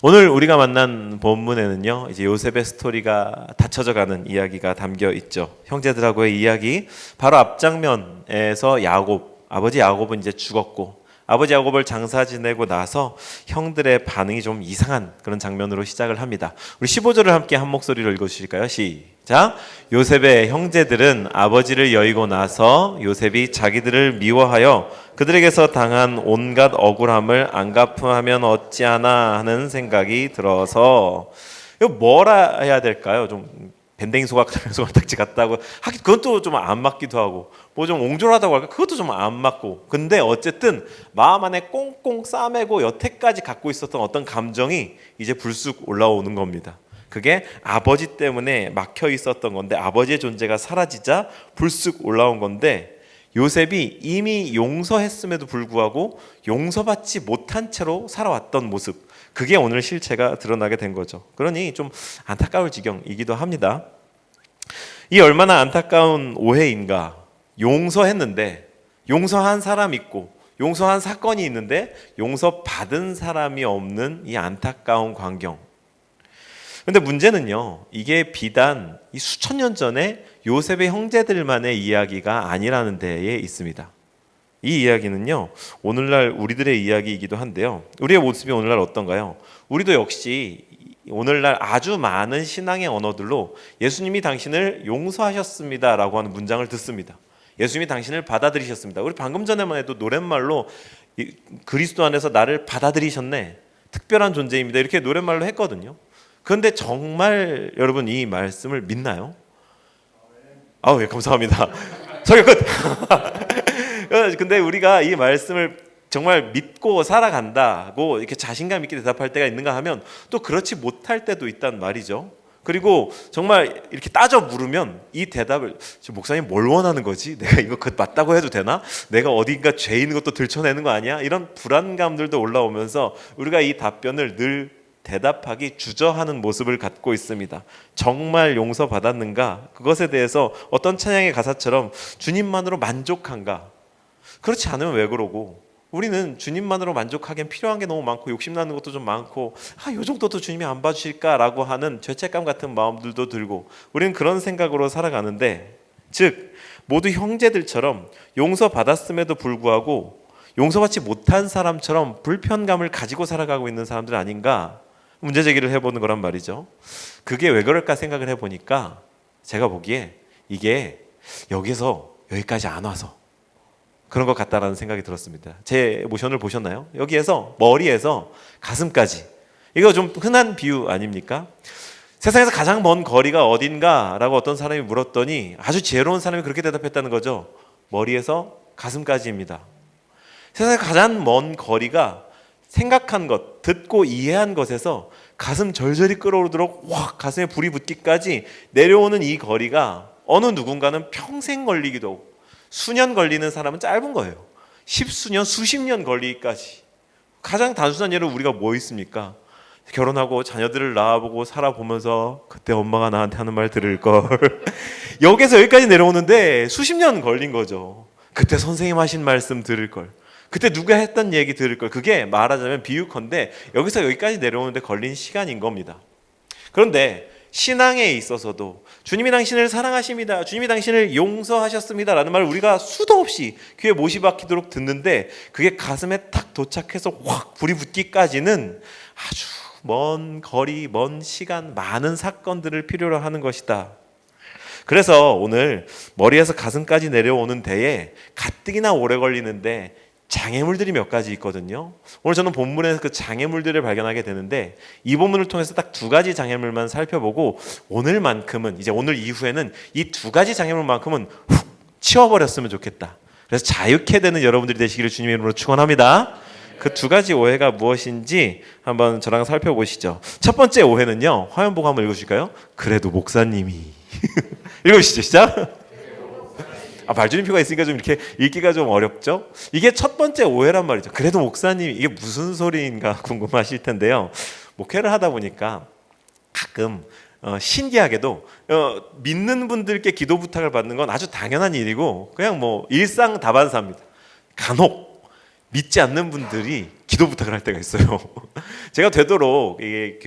오늘 우리가 만난 본문에는요, 이제 요셉의 스토리가 닫혀져 가는 이야기가 담겨 있죠. 형제들하고의 이야기. 바로 앞장면에서 아버지 야곱은 이제 죽었고, 아버지 야곱을 장사 지내고 나서 형들의 반응이 좀 이상한 그런 장면으로 시작을 합니다. 우리 15절을 함께 한 목소리로 읽어주실까요? 시작. 요셉의 형제들은 아버지를 여의고 나서 요셉이 자기들을 미워하여 그들에게서 당한 온갖 억울함을 안 갚으면 어찌하나 하는 생각이 들어서, 이거 뭐라 해야 될까요? 좀 밴댕이 소각tak지 같다고 하기, 그것도 좀 안 맞기도 하고, 뭐 좀 옹졸하다고 할까, 그것도 좀 안 맞고. 근데 어쨌든 마음 안에 꽁꽁 싸매고 여태까지 갖고 있었던 어떤 감정이 이제 불쑥 올라오는 겁니다. 그게 아버지 때문에 막혀 있었던 건데, 아버지의 존재가 사라지자 불쑥 올라온 건데, 요셉이 이미 용서했음에도 불구하고 용서받지 못한 채로 살아왔던 모습, 그게 오늘 실체가 드러나게 된 거죠. 그러니 좀 안타까울 지경이기도 합니다. 이 얼마나 안타까운 오해인가. 용서했는데, 용서한 사람 있고 용서한 사건이 있는데 용서받은 사람이 없는 이 안타까운 광경. 근데 문제는요, 이게 비단 이 수천 년 전에 요셉의 형제들만의 이야기가 아니라는 데에 있습니다. 이 이야기는요, 오늘날 우리들의 이야기이기도 한데요. 우리의 모습이 오늘날 어떤가요? 우리도 역시 오늘날 아주 많은 신앙의 언어들로 예수님이 당신을 용서하셨습니다 라고 하는 문장을 듣습니다. 예수님이 당신을 받아들이셨습니다. 우리 방금 전에만 해도 노랫말로 그리스도 안에서 나를 받아들이셨네, 특별한 존재입니다, 이렇게 노랫말로 했거든요. 그런데 정말 여러분 이 말씀을 믿나요? 예, 감사합니다. 설교 끝. 근데 우리가 이 말씀을 정말 믿고 살아간다고 이렇게 자신감 있게 대답할 때가 있는가 하면 또 그렇지 못할 때도 있단 말이죠. 그리고 정말 이렇게 따져 물으면 이 대답을, 목사님 뭘 원하는 거지? 내가 이거 맞다고 해도 되나? 내가 어딘가 죄 있는 것도 들춰내는 거 아니야? 이런 불안감들도 올라오면서 우리가 이 답변을 늘 대답하기 주저하는 모습을 갖고 있습니다. 정말 용서받았는가? 그것에 대해서 어떤 찬양의 가사처럼 주님만으로 만족한가? 그렇지 않으면 왜 그러고, 우리는 주님만으로 만족하기엔 필요한 게 너무 많고 욕심나는 것도 좀 많고, 요 정도도 주님이 안 봐주실까라고 하는 죄책감 같은 마음들도 들고, 우리는 그런 생각으로 살아가는데, 즉 모두 형제들처럼 용서받았음에도 불구하고 용서받지 못한 사람처럼 불편감을 가지고 살아가고 있는 사람들 아닌가, 문제 제기를 해보는 거란 말이죠. 그게 왜 그럴까 생각을 해보니까 제가 보기에 이게 여기서 여기까지 안 와서 그런 것 같다라는 생각이 들었습니다. 제 모션을 보셨나요? 여기에서 머리에서 가슴까지, 이거 좀 흔한 비유 아닙니까? 세상에서 가장 먼 거리가 어딘가라고 어떤 사람이 물었더니 아주 지혜로운 사람이 그렇게 대답했다는 거죠. 머리에서 가슴까지입니다. 세상에서 가장 먼 거리가 생각한 것, 듣고 이해한 것에서 가슴 절절히 끓어오르도록 확 가슴에 불이 붙기까지 내려오는 이 거리가 어느 누군가는 평생 걸리기도 하고, 수년 걸리는 사람은 짧은 거예요. 십수년, 수십 년 걸리기까지. 가장 단순한 예로 우리가 뭐 있습니까? 결혼하고 자녀들을 낳아보고 살아보면서 그때 엄마가 나한테 하는 말 들을 걸. 여기서 여기까지 내려오는데 수십 년 걸린 거죠. 그때 선생님 하신 말씀 들을 걸. 그때 누가 했던 얘기 들을 걸. 그게 말하자면 비유컨대 여기서 여기까지 내려오는데 걸린 시간인 겁니다. 그런데 신앙에 있어서도 주님이 당신을 사랑하십니다, 주님이 당신을 용서하셨습니다 라는 말을 우리가 수도 없이 귀에 못이 박히도록 듣는데, 그게 가슴에 딱 도착해서 확 불이 붙기까지는 아주 먼 거리, 먼 시간, 많은 사건들을 필요로 하는 것이다. 그래서 오늘 머리에서 가슴까지 내려오는 데에 가뜩이나 오래 걸리는데 장애물들이 몇 가지 있거든요. 오늘 저는 본문에서 그 장애물들을 발견하게 되는데, 이 본문을 통해서 딱 두 가지 장애물만 살펴보고, 오늘만큼은, 이제 오늘 이후에는 이 두 가지 장애물만큼은 훅 치워버렸으면 좋겠다. 그래서 자유케 되는 여러분들이 되시기를 주님의 이름으로 축원합니다. 그 두 가지 오해가 무엇인지 한번 저랑 살펴보시죠. 첫 번째 오해는요, 화면 보고 한번 읽어주실까요? 그래도 목사님이. 읽어주시죠. 시작. 발주림표가 있으니까 좀 이렇게 읽기가 좀 어렵죠? 이게 첫 번째 오해란 말이죠. 그래도 목사님이, 이게 무슨 소리인가 궁금하실 텐데요. 목회를 하다 보니까 가끔 신기하게도 믿는 분들께 기도 부탁을 받는 건 아주 당연한 일이고 그냥 뭐 일상 다반사입니다. 간혹 믿지 않는 분들이 기도 부탁을 할 때가 있어요. 제가 되도록 이게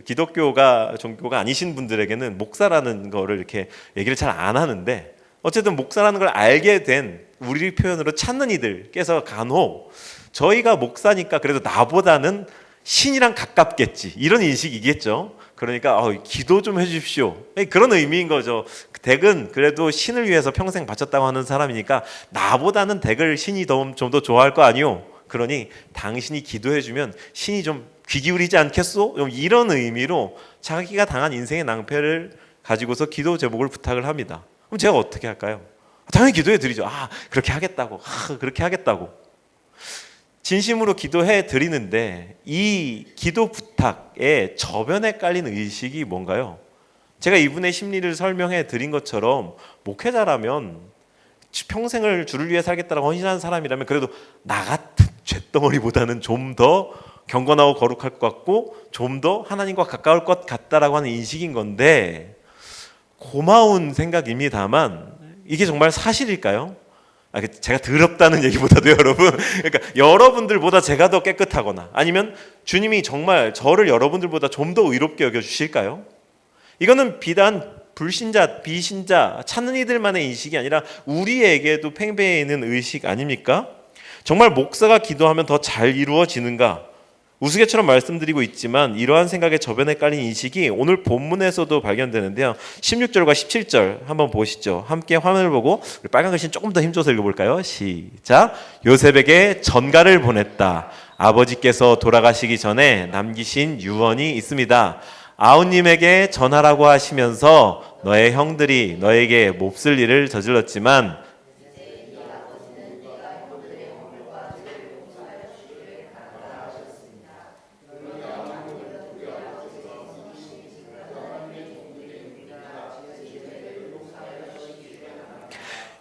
기독교가 종교가 아니신 분들에게는 목사라는 거를 이렇게 얘기를 잘 안 하는데, 어쨌든 목사라는 걸 알게 된 우리 표현으로 찾는 이들께서 간혹 저희가 목사니까 그래도 나보다는 신이랑 가깝겠지, 이런 인식이겠죠. 그러니까 기도 좀 해주십시오, 그런 의미인 거죠. 댁은 그래도 신을 위해서 평생 바쳤다고 하는 사람이니까 나보다는 댁을 신이 좀 더 좋아할 거 아니오. 그러니 당신이 기도해주면 신이 좀 귀 기울이지 않겠소? 이런 의미로 자기가 당한 인생의 낭패를 가지고서 기도 제목을 부탁을 합니다. 그럼 제가 어떻게 할까요? 당연히 기도해 드리죠. 그렇게 하겠다고. 그렇게 하겠다고. 진심으로 기도해 드리는데 이 기도 부탁에 저변에 깔린 의식이 뭔가요? 제가 이분의 심리를 설명해 드린 것처럼 목회자라면, 평생을 주를 위해 살겠다고 헌신하는 사람이라면 그래도 나 같은 쇳덩어리보다는 좀 더 경건하고 거룩할 것 같고 좀 더 하나님과 가까울 것 같다라고 하는 인식인 건데, 고마운 생각입니다만 이게 정말 사실일까요? 제가 더럽다는 얘기보다도 여러분, 그러니까 여러분들보다 제가 더 깨끗하거나 아니면 주님이 정말 저를 여러분들보다 좀 더 의롭게 여겨주실까요? 이거는 비단 불신자, 비신자, 찾는 이들만의 인식이 아니라 우리에게도 팽배해 있는 의식 아닙니까? 정말 목사가 기도하면 더 잘 이루어지는가? 우스갯처럼 말씀드리고 있지만 이러한 생각에 저변에 깔린 인식이 오늘 본문에서도 발견되는데요. 16절과 17절 한번 보시죠. 함께 화면을 보고 우리 빨간 글씨는 조금 더 힘줘서 읽어볼까요? 시작. 요셉에게 전가를 보냈다. 아버지께서 돌아가시기 전에 남기신 유언이 있습니다. 아우님에게 전하라고 하시면서 너의 형들이 너에게 몹쓸 일을 저질렀지만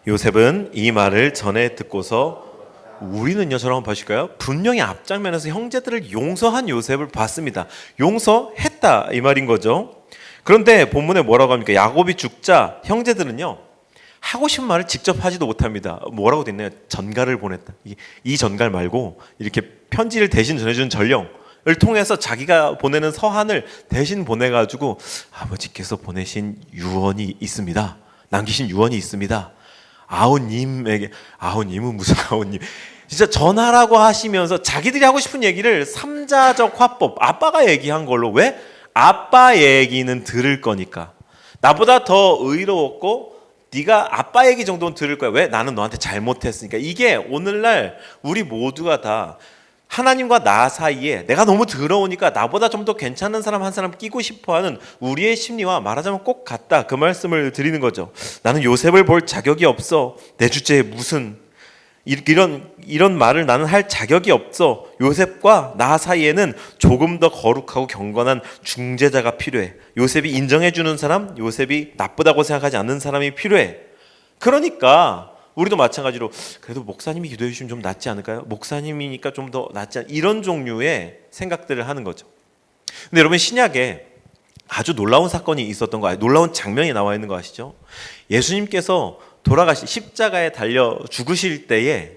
요셉은 이 말을 전해 듣고서, 우리는요, 저랑 한번 보실까요? 분명히 앞장면에서 형제들을 용서한 요셉을 봤습니다. 용서했다 이 말인 거죠. 그런데 본문에 뭐라고 합니까? 야곱이 죽자 형제들은요, 하고 싶은 말을 직접 하지도 못합니다. 뭐라고 돼 있나요? 전가를 보냈다. 이 전갈 말고 이렇게 편지를 대신 전해주는 전령을 통해서 자기가 보내는 서한을 대신 보내가지고 아버지께서 보내신 유언이 있습니다. 남기신 유언이 있습니다. 아우님에게, 아우님은 무슨 아우님, 진짜 전하라고 하시면서 자기들이 하고 싶은 얘기를 삼자적 화법, 아빠가 얘기한 걸로. 왜? 아빠 얘기는 들을 거니까. 나보다 더 의로웠고 네가 아빠 얘기 정도는 들을 거야. 왜? 나는 너한테 잘못했으니까. 이게 오늘날 우리 모두가 다 하나님과 나 사이에 내가 너무 더러우니까 나보다 좀 더 괜찮은 사람 한 사람 끼고 싶어하는 우리의 심리와 말하자면 꼭 같다, 그 말씀을 드리는 거죠. 나는 요셉을 볼 자격이 없어. 내 주제에 무슨 이런 말을 나는 할 자격이 없어. 요셉과 나 사이에는 조금 더 거룩하고 경건한 중재자가 필요해. 요셉이 인정해주는 사람, 요셉이 나쁘다고 생각하지 않는 사람이 필요해. 그러니까 우리도 마찬가지로 그래도 목사님이 기도해 주시면 좀 낫지 않을까요? 목사님이니까 좀 더 낫지 않을까요? 이런 종류의 생각들을 하는 거죠. 근데 여러분, 신약에 아주 놀라운 사건이 있었던 거, 놀라운 장면이 나와 있는 거 아시죠? 예수님께서 십자가에 달려 죽으실 때에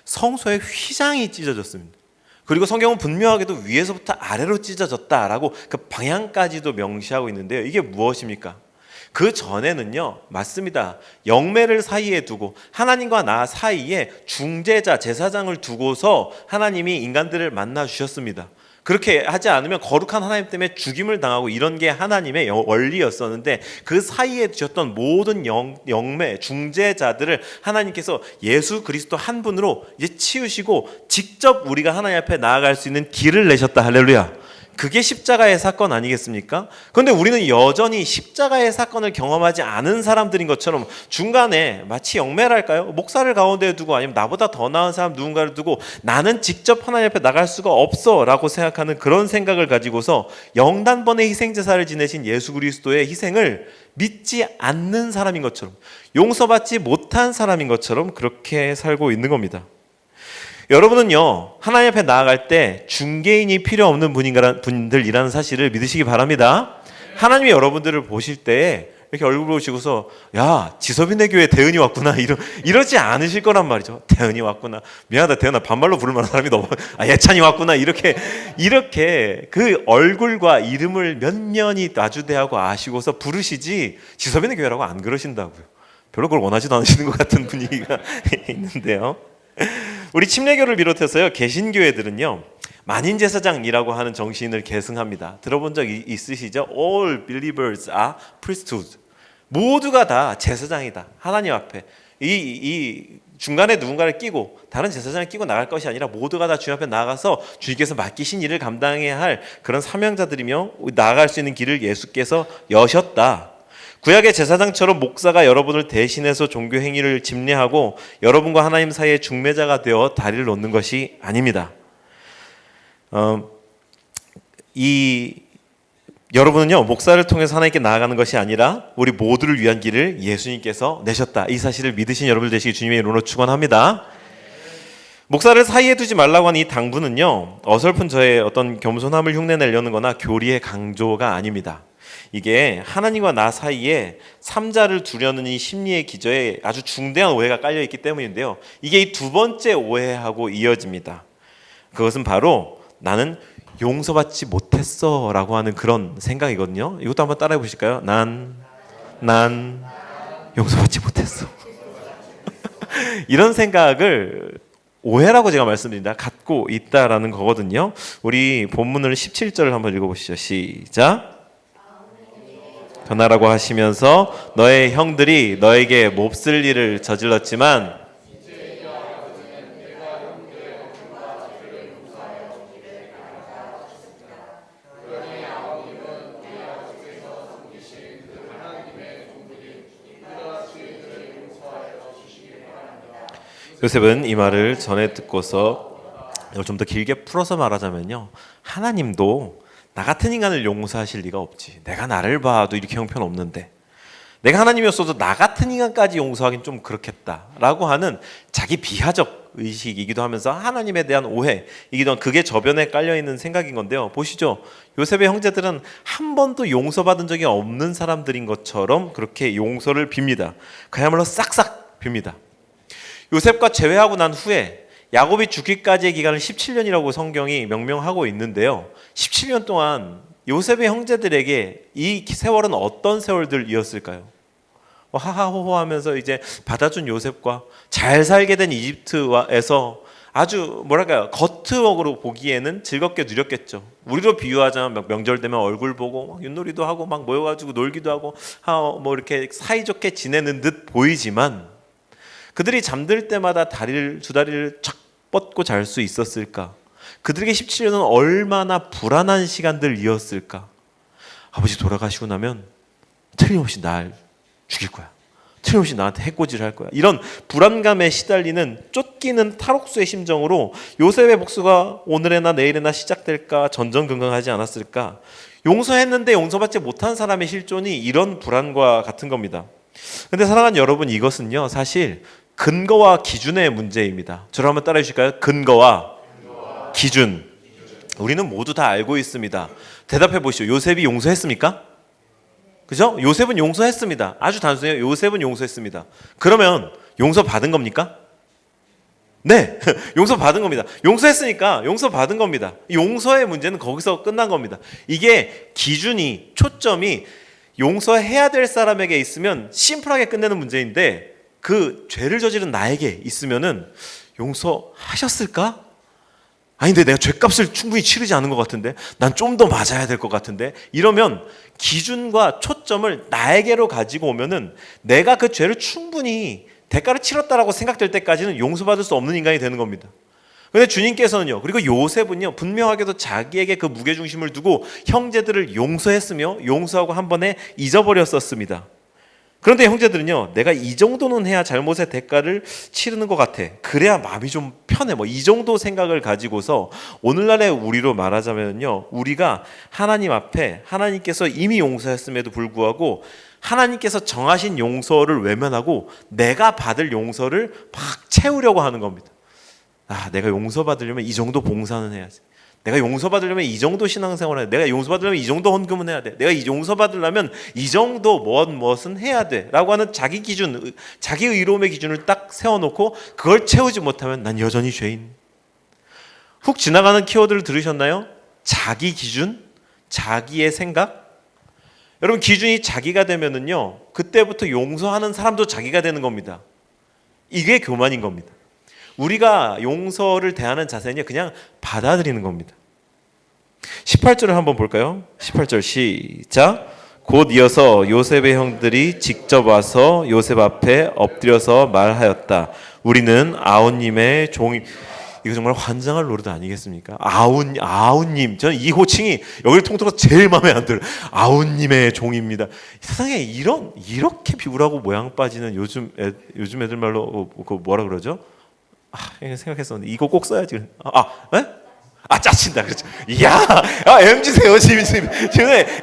성소의 휘장이 찢어졌습니다. 그리고 성경은 분명하게도 위에서부터 아래로 찢어졌다라고 그 방향까지도 명시하고 있는데요. 이게 무엇입니까? 그 전에는요, 맞습니다. 영매를 사이에 두고 하나님과 나 사이에 중재자, 제사장을 두고서 하나님이 인간들을 만나 주셨습니다. 그렇게 하지 않으면 거룩한 하나님 때문에 죽임을 당하고 이런 게 하나님의 원리였었는데, 그 사이에 두셨던 모든 영매, 중재자들을 하나님께서 예수 그리스도 한 분으로 이제 치우시고 직접 우리가 하나님 앞에 나아갈 수 있는 길을 내셨다. 할렐루야. 그게 십자가의 사건 아니겠습니까? 그런데 우리는 여전히 십자가의 사건을 경험하지 않은 사람들인 것처럼 중간에 마치 영매랄까요? 목사를 가운데 두고 아니면 나보다 더 나은 사람 누군가를 두고 나는 직접 하나님 앞에 나갈 수가 없어 라고 생각하는 그런 생각을 가지고서 영단번의 희생제사를 지내신 예수 그리스도의 희생을 믿지 않는 사람인 것처럼, 용서받지 못한 사람인 것처럼 그렇게 살고 있는 겁니다. 여러분은요, 하나님 앞에 나아갈 때 중개인이 필요 없는 분들이라는 사실을 믿으시기 바랍니다. 하나님이 여러분들을 보실 때에 이렇게 얼굴 보시고서 야, 지섭이네 교회 대은이 왔구나 이러지 않으실 거란 말이죠. 대은이 왔구나. 미안하다 대은아, 반말로 부를 만한 사람이 너무 예찬이 왔구나 이렇게 그 얼굴과 이름을 몇 년이 마주대하고 아시고서 부르시지 지섭이네 교회라고 안 그러신다고요. 별로 그걸 원하지도 않으시는 것 같은 분위기가 있는데요. 우리 침례교를 비롯해서요, 개신교회들은요, 만인제사장이라고 하는 정신을 계승합니다. 들어본 적 있으시죠? All believers are priesthood. 모두가 다 제사장이다. 하나님 앞에 이 중간에 누군가를 끼고 다른 제사장을 끼고 나갈 것이 아니라 모두가 다 주님 앞에 나가서 주님께서 맡기신 일을 감당해야 할 그런 사명자들이며 나아갈 수 있는 길을 예수께서 여셨다. 구약의 제사장처럼 목사가 여러분을 대신해서 종교 행위를 집례하고 여러분과 하나님 사이의 중매자가 되어 다리를 놓는 것이 아닙니다. 여러분은요, 목사를 통해서 하나님께 나아가는 것이 아니라 우리 모두를 위한 길을 예수님께서 내셨다. 이 사실을 믿으신 여러분들 되시기 주님의 이름으로 축원합니다. 목사를 사이에 두지 말라고 하는 이 당부는요, 어설픈 저의 어떤 겸손함을 흉내내려는 거나 교리의 강조가 아닙니다. 이게 하나님과 나 사이에 삼자를 두려는 이 심리의 기저에 아주 중대한 오해가 깔려있기 때문인데요, 이게 이 두 번째 오해하고 이어집니다. 그것은 바로 나는 용서받지 못했어 라고 하는 그런 생각이거든요. 이것도 한번 따라해 보실까요? 난 용서받지 못했어. 이런 생각을 오해라고 제가 말씀드립니다. 갖고 있다라는 거거든요. 우리 본문을 17절을 한번 읽어보시죠. 시작. 전하라고 하시면서 너의 형들이 너에게 몹쓸 일을 저질렀지만 요셉은 이 말을 전해 듣고서 이걸 좀 더 길게 풀어서 말하자면요, 하나님도 나 같은 인간을 용서하실 리가 없지. 내가 나를 봐도 이렇게 형편없는데 내가 하나님이었어도 나 같은 인간까지 용서하긴 좀 그렇겠다라고 하는 자기 비하적 의식이기도 하면서 하나님에 대한 오해이기도 한, 그게 저변에 깔려있는 생각인 건데요. 보시죠. 요셉의 형제들은 한 번도 용서받은 적이 없는 사람들인 것처럼 그렇게 용서를 빕니다. 그야말로 싹싹 빕니다. 요셉과 재회하고 난 후에 야곱이 죽기까지의 기간을 17년이라고 성경이 명명하고 있는데요, 17년 동안 요셉의 형제들에게 이 세월은 어떤 세월들이었을까요? 하하호호 하면서 이제 받아준 요셉과 잘 살게 된 이집트에서 아주 뭐랄까요, 겉으로 보기에는 즐겁게 누렸겠죠. 우리로 비유하자면 명절 되면 얼굴 보고 막 윷놀이도 하고 막 모여가지고 놀기도 하고 뭐 이렇게 사이좋게 지내는 듯 보이지만, 그들이 잠들 때마다 두 다리를 착 뻗고 잘 수 있었을까? 그들에게 17년은 얼마나 불안한 시간들이었을까? 아버지 돌아가시고 나면 틀림없이 날 죽일 거야. 틀림없이 나한테 해코지를 할 거야. 이런 불안감에 시달리는 쫓기는 탈옥수의 심정으로 요셉의 복수가 오늘이나 내일이나 시작될까 전전긍긍하지 않았을까? 용서했는데 용서받지 못한 사람의 실존이 이런 불안과 같은 겁니다. 근데 사랑하는 여러분, 이것은요, 사실 근거와 기준의 문제입니다. 저를 한번 따라해 주실까요? 근거와 기준. 우리는 모두 다 알고 있습니다. 대답해 보시죠. 요셉이 용서했습니까? 그죠? 요셉은 용서했습니다. 아주 단순해요. 요셉은 용서했습니다. 그러면 용서받은 겁니까? 네, 용서받은 겁니다. 용서했으니까 용서받은 겁니다. 용서의 문제는 거기서 끝난 겁니다. 이게 기준이, 초점이 용서해야 될 사람에게 있으면 심플하게 끝내는 문제인데, 그 죄를 저지른 나에게 있으면은 용서하셨을까? 아닌데 내가 죄값을 충분히 치르지 않은 것 같은데, 난 좀 더 맞아야 될 것 같은데, 이러면 기준과 초점을 나에게로 가지고 오면은 내가 그 죄를 충분히 대가를 치렀다라고 생각될 때까지는 용서받을 수 없는 인간이 되는 겁니다. 그런데 주님께서는요, 그리고 요셉은요, 분명하게도 자기에게 그 무게중심을 두고 형제들을 용서했으며 용서하고 한 번에 잊어버렸었습니다. 그런데 형제들은요, 내가 이 정도는 해야 잘못의 대가를 치르는 것 같아, 그래야 마음이 좀 편해, 뭐 이 정도 생각을 가지고서 오늘날의 우리로 말하자면요, 우리가 하나님 앞에 하나님께서 이미 용서했음에도 불구하고 하나님께서 정하신 용서를 외면하고 내가 받을 용서를 막 채우려고 하는 겁니다. 내가 용서받으려면 이 정도 봉사는 해야지, 내가 용서받으려면 이 정도 신앙생활을 해야 돼. 내가 용서받으려면 이 정도 헌금은 해야 돼. 내가 용서받으려면 이 정도 무엇은 해야 돼. 라고 하는 자기 기준, 자기 의로움의 기준을 딱 세워놓고 그걸 채우지 못하면 난 여전히 죄인. 훅 지나가는 키워드를 들으셨나요? 자기 기준, 자기의 생각. 여러분 기준이 자기가 되면은요, 그때부터 용서하는 사람도 자기가 되는 겁니다. 이게 교만인 겁니다. 우리가 용서를 대하는 자세는 그냥 받아들이는 겁니다. 18절을 한번 볼까요? 18절 시작. 곧 이어서 요셉의 형들이 직접 와서 요셉 앞에 엎드려서 말하였다. 우리는 아우님의 종이. 이거 정말 환장할 노릇 아니겠습니까? 아우님. 저는 이 호칭이 여기를 통틀어서 제일 마음에 안 들어요. 아우님의 종입니다. 세상에 이렇게 비굴하고 모양 빠지는 요즘 애들 말로 그 뭐라 그러죠? 생각했었는데 이거 꼭 써야지. 짜친다. 그렇죠. 이야, MZ세요 지금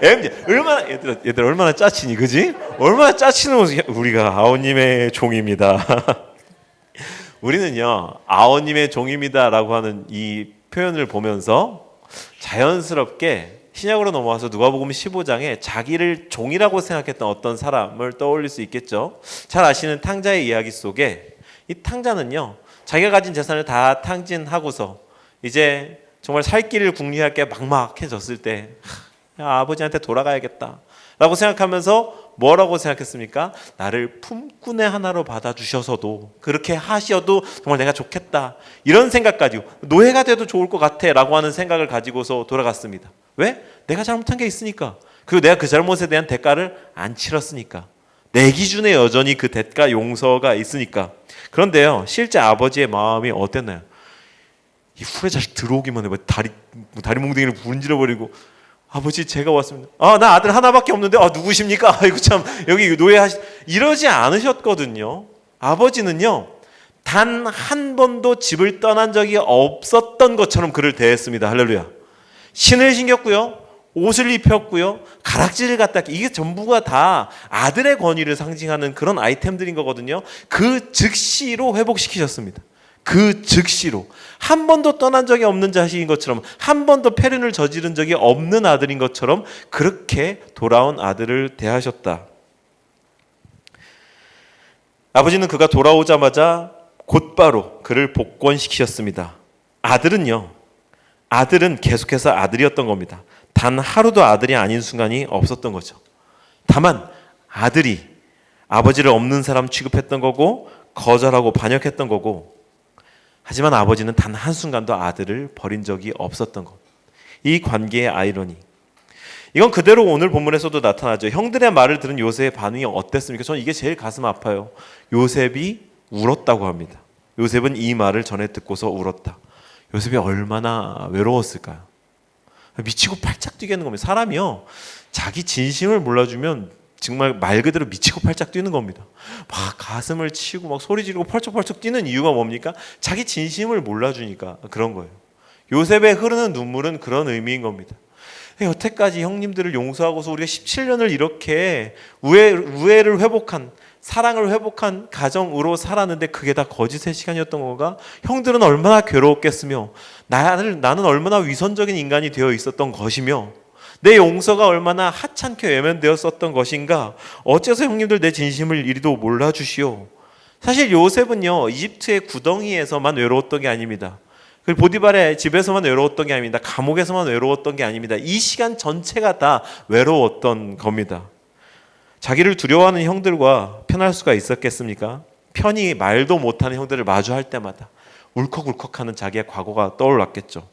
MZ 얼마나 얘들 얼마나 짜치니, 그지? 얼마나 짜치는 모습. 우리가 아우님의 종입니다. 우리는요, 아우님의 종입니다라고 하는 이 표현을 보면서 자연스럽게 신약으로 넘어와서 누가복음 15장에 자기를 종이라고 생각했던 어떤 사람을 떠올릴 수 있겠죠. 잘 아시는 탕자의 이야기 속에 이 탕자는요, 자기가 가진 재산을 다 탕진하고서 이제 정말 살 길을 궁리할 게 막막해졌을 때 아버지한테 돌아가야겠다 라고 생각하면서 뭐라고 생각했습니까? 나를 품꾼의 하나로 받아주셔서도, 그렇게 하셔도 정말 내가 좋겠다, 이런 생각 가지고 노예가 돼도 좋을 것 같아 라고 하는 생각을 가지고서 돌아갔습니다. 왜? 내가 잘못한 게 있으니까. 그리고 내가 그 잘못에 대한 대가를 안 치렀으니까. 내 기준에 여전히 그 대가 용서가 있으니까. 그런데요, 실제 아버지의 마음이 어땠나요? 이 후레 자식 들어오기만 해봐. 다리 몽둥이를 분질러버리고, 아버지 제가 왔습니다. 나 아들 하나밖에 없는데 누구십니까? 아이고 참, 여기 노예하시. 이러지 않으셨거든요. 아버지는요, 단 한 번도 집을 떠난 적이 없었던 것처럼 그를 대했습니다. 할렐루야. 신을 신겼고요, 옷을 입혔고요, 가락지를 갖다, 이게 전부가 다 아들의 권위를 상징하는 그런 아이템들인 거거든요. 그 즉시로 회복시키셨습니다. 그 즉시로. 한 번도 떠난 적이 없는 자식인 것처럼, 한 번도 폐륜을 저지른 적이 없는 아들인 것처럼 그렇게 돌아온 아들을 대하셨다. 아버지는 그가 돌아오자마자 곧바로 그를 복권시키셨습니다. 아들은 계속해서 아들이었던 겁니다. 단 하루도 아들이 아닌 순간이 없었던 거죠. 다만 아들이 아버지를 없는 사람 취급했던 거고, 거절하고 반역했던 거고, 하지만 아버지는 단 한순간도 아들을 버린 적이 없었던 것. 이 관계의 아이러니. 이건 그대로 오늘 본문에서도 나타나죠. 형들의 말을 들은 요셉의 반응이 어땠습니까? 저는 이게 제일 가슴 아파요. 요셉이 울었다고 합니다. 요셉은 이 말을 전해 듣고서 울었다. 요셉이 얼마나 외로웠을까요? 미치고 팔짝 뛰겠는 겁니다. 사람이요, 자기 진심을 몰라주면 정말 말 그대로 미치고 팔짝 뛰는 겁니다. 막 가슴을 치고 막 소리 지르고 펄쩍펄쩍 뛰는 이유가 뭡니까? 자기 진심을 몰라주니까 그런 거예요. 요셉의 흐르는 눈물은 그런 의미인 겁니다. 여태까지 형님들을 용서하고서 우리가 17년을 이렇게 우애를 회복한, 사랑을 회복한 가정으로 살았는데 그게 다 거짓의 시간이었던 건가? 형들은 얼마나 괴로웠겠으며, 나는 얼마나 위선적인 인간이 되어 있었던 것이며, 내 용서가 얼마나 하찮게 외면되었었던 것인가? 어째서 형님들 내 진심을 이리도 몰라주시오? 사실 요셉은요, 이집트의 구덩이에서만 외로웠던 게 아닙니다. 그리고 보디발의 집에서만 외로웠던 게 아닙니다. 감옥에서만 외로웠던 게 아닙니다. 이 시간 전체가 다 외로웠던 겁니다. 자기를 두려워하는 형들과 편할 수가 있었겠습니까? 편히 말도 못하는 형들을 마주할 때마다 울컥울컥하는 자기의 과거가 떠올랐겠죠.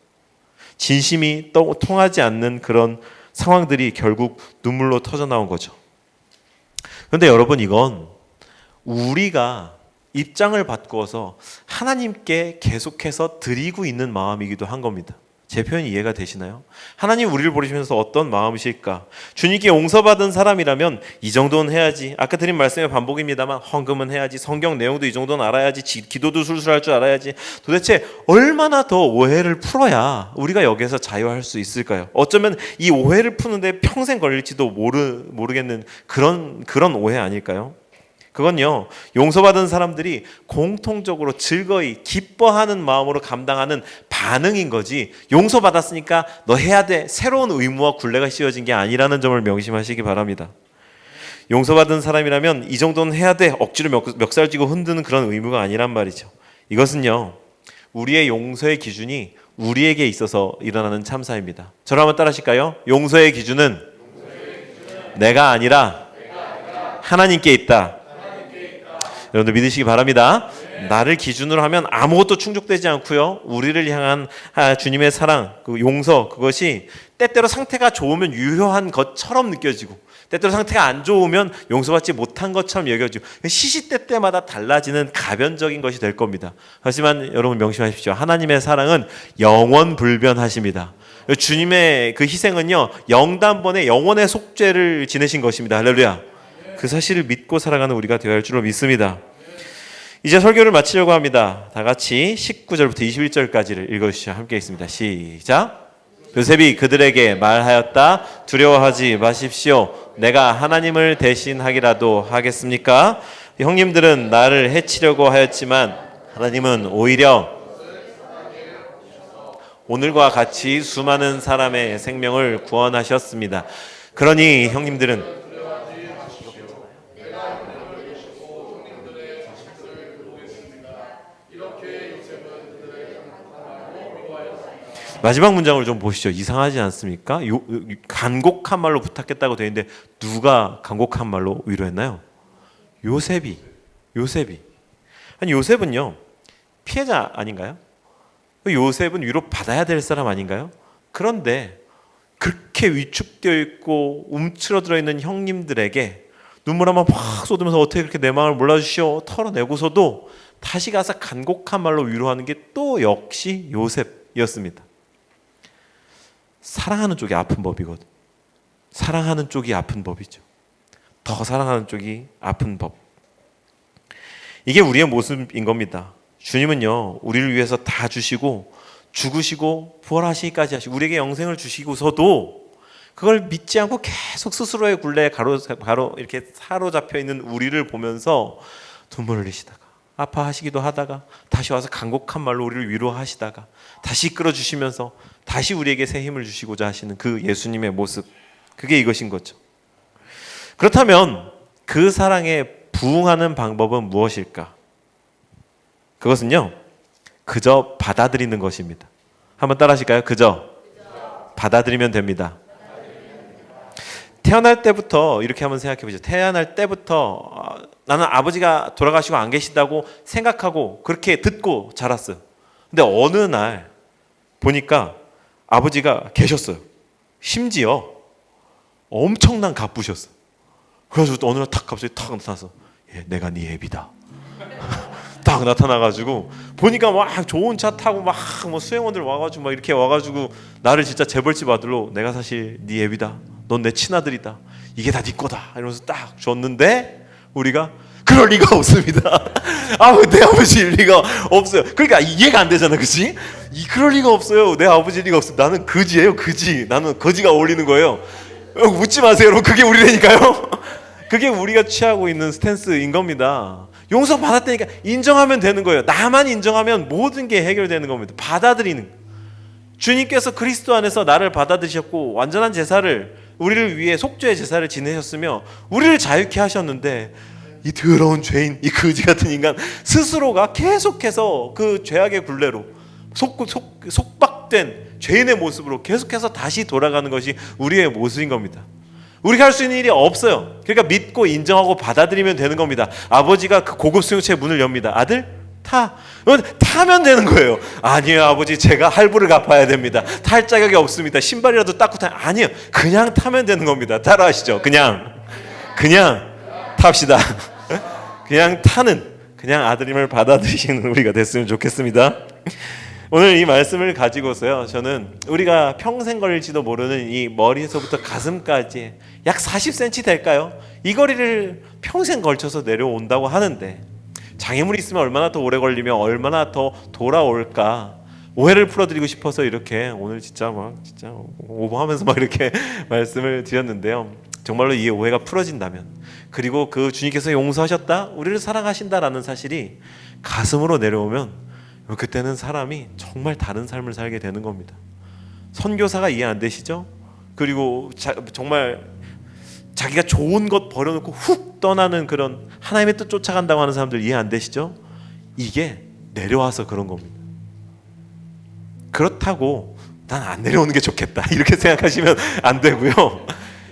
진심이 통하지 않는 그런 상황들이 결국 눈물로 터져나온 거죠. 그런데 여러분, 이건 우리가 입장을 바꾸어서 하나님께 계속해서 드리고 있는 마음이기도 한 겁니다. 제 표현이 이해가 되시나요? 하나님 우리를 보시면서 어떤 마음이실까? 주님께 용서받은 사람이라면 이 정도는 해야지. 아까 드린 말씀의 반복입니다만 헌금은 해야지. 성경 내용도 이 정도는 알아야지. 기도도 술술할 줄 알아야지. 도대체 얼마나 더 오해를 풀어야 우리가 여기에서 자유할 수 있을까요? 어쩌면 이 오해를 푸는데 평생 걸릴지도 모르겠는 그런 오해 아닐까요? 그건요, 용서받은 사람들이 공통적으로 즐거이 기뻐하는 마음으로 감당하는 반응인 거지, 용서받았으니까 너 해야 돼, 새로운 의무와 굴레가 씌워진 게 아니라는 점을 명심하시기 바랍니다. 용서받은 사람이라면 이 정도는 해야 돼, 억지로 멱살 쥐고 흔드는 그런 의무가 아니란 말이죠. 이것은요, 우리의 용서의 기준이 우리에게 있어서 일어나는 참사입니다. 저를 한번 따라 하실까요? 용서의 기준은 내가 아니라 하나님께 있다. 여러분들 믿으시기 바랍니다. 나를 기준으로 하면 아무것도 충족되지 않고요, 우리를 향한 주님의 사랑, 그 용서, 그것이 때때로 상태가 좋으면 유효한 것처럼 느껴지고, 때때로 상태가 안 좋으면 용서받지 못한 것처럼 여겨지고, 시시때때마다 달라지는 가변적인 것이 될 겁니다. 하지만 여러분 명심하십시오. 하나님의 사랑은 영원불변하십니다. 주님의 그 희생은요, 영단번에 영원의 속죄를 지내신 것입니다. 할렐루야. 그 사실을 믿고 살아가는 우리가 되어야 할 줄로 믿습니다. 이제 설교를 마치려고 합니다. 다 같이 19절부터 21절까지를 읽어주시죠. 함께 있습니다. 시작. 요셉이 그들에게 말하였다. 두려워하지 마십시오. 내가 하나님을 대신하기라도 하겠습니까? 형님들은 나를 해치려고 하였지만 하나님은 오히려 오늘과 같이 수많은 사람의 생명을 구원하셨습니다. 그러니 형님들은 마지막 문장을 좀 보시죠. 이상하지 않습니까? 간곡한 말로 부탁했다고 되어 있는데 누가 간곡한 말로 위로했나요? 요셉이. 아니, 요셉은요, 피해자 아닌가요? 요셉은 위로 받아야 될 사람 아닌가요? 그런데 그렇게 위축되어 있고 움츠러들어 있는 형님들에게 눈물 한번 확 쏟으면서 어떻게 그렇게 내 마음을 몰라주시오 털어내고서도 다시 가서 간곡한 말로 위로하는 게 또 역시 요셉이었습니다. 사랑하는 쪽이 아픈 법이거든. 사랑하는 쪽이 아픈 법이죠. 더 사랑하는 쪽이 아픈 법. 이게 우리의 모습인 겁니다. 주님은요, 우리를 위해서 다 주시고 죽으시고 부활하시기까지 하시고 우리에게 영생을 주시고서도 그걸 믿지 않고 계속 스스로의 굴레에 가로 이렇게 사로잡혀 있는 우리를 보면서 눈물을 흘리시다가 아파하시기도 하다가 다시 와서 간곡한 말로 우리를 위로하시다가 다시 이끌어 주시면서 다시 우리에게 새 힘을 주시고자 하시는 그 예수님의 모습, 그게 이것인 거죠. 그렇다면 그 사랑에 부응하는 방법은 무엇일까? 그것은요, 그저 받아들이는 것입니다. 한번 따라 하실까요? 그저 받아들이면 됩니다. 태어날 때부터 이렇게 한번 생각해 보죠. 태어날 때부터 나는 아버지가 돌아가시고 안 계시다고 생각하고 그렇게 듣고 자랐어요. 근데 어느 날 보니까 아버지가 계셨어요. 심지어 엄청난 갑부셨어요. 그래서 어느 날 탁 갑자기 탁 나타나서 내가 네 애비다. 딱 나타나가지고 보니까 막 좋은 차 타고 막 뭐 수행원들 와가지고 막 이렇게 와가지고 나를 진짜 재벌집 아들로 내가 사실 네 애비다. 넌 내 친아들이다. 이게 다 네 거다. 이러면서 딱 줬는데 우리가 그럴 리가 없습니다. 내 아버지일 리가 없어요. 그러니까 이해가 안 되잖아, 그렇지? 그럴 리가 없어요. 내 아버지일 리가 없어. 나는 거지예요, 거지. 나는 거지가 어울리는 거예요. 묻지 마세요, 여러분. 그게 우리라니까요. 그게 우리가 취하고 있는 스탠스인 겁니다. 용서 받았다니까 인정하면 되는 거예요. 나만 인정하면 모든 게 해결되는 겁니다. 받아들이는. 주님께서 그리스도 안에서 나를 받아들이셨고 완전한 제사를 우리를 위해 속죄의 제사를 지내셨으며 우리를 자유케 하셨는데 이 더러운 죄인, 이 거지 같은 인간 스스로가 계속해서 그 죄악의 굴레로 속박된 죄인의 모습으로 계속해서 다시 돌아가는 것이 우리의 모습인 겁니다. 우리가 할 수 있는 일이 없어요. 그러니까 믿고 인정하고 받아들이면 되는 겁니다. 아버지가 그 고급 수용차의 문을 엽니다. 아들 타. 타면 되는 거예요. 아니에요, 아버지, 제가 할부를 갚아야 됩니다. 탈 자격이 없습니다. 신발이라도 닦고 타. 아니에요, 그냥 타면 되는 겁니다. 따라하시죠. 그냥 탑시다. 그냥 아들임을 받아들이시는 우리가 됐으면 좋겠습니다. 오늘 이 말씀을 가지고서요, 저는 우리가 평생 걸릴지도 모르는 이 머리에서부터 가슴까지 약 40cm 될까요? 이 거리를 평생 걸쳐서 내려온다고 하는데 장애물이 있으면 얼마나 더 오래 걸리며 얼마나 더 돌아올까 오해를 풀어드리고 싶어서 이렇게 오늘 진짜 오버하면서 막 이렇게 말씀을 드렸는데요. 정말로 이 오해가 풀어진다면, 그리고 그 주님께서 용서하셨다, 우리를 사랑하신다라는 사실이 가슴으로 내려오면, 그때는 사람이 정말 다른 삶을 살게 되는 겁니다. 선교사가 이해 안 되시죠? 그리고 정말 자기가 좋은 것 버려놓고 훅 떠나는 그런 하나님의 뜻 쫓아간다고 하는 사람들 이해 안 되시죠? 이게 내려와서 그런 겁니다. 그렇다고 난 안 내려오는 게 좋겠다 이렇게 생각하시면 안 되고요.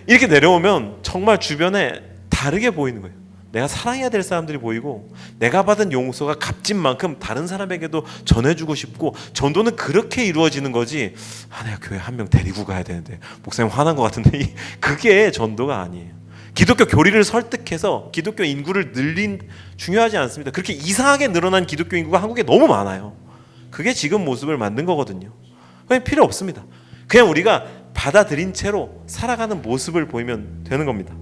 이렇게 내려오면 정말 주변에 다르게 보이는 거예요. 내가 사랑해야 될 사람들이 보이고, 내가 받은 용서가 값진 만큼 다른 사람에게도 전해주고 싶고, 전도는 그렇게 이루어지는 거지, 내가 교회 한 명 데리고 가야 되는데 목사님 화난 것 같은데, 그게 전도가 아니에요. 기독교 교리를 설득해서 기독교 인구를 중요하지 않습니다. 그렇게 이상하게 늘어난 기독교 인구가 한국에 너무 많아요. 그게 지금 모습을 만든 거거든요. 그냥 필요 없습니다. 그냥 우리가 받아들인 채로 살아가는 모습을 보이면 되는 겁니다.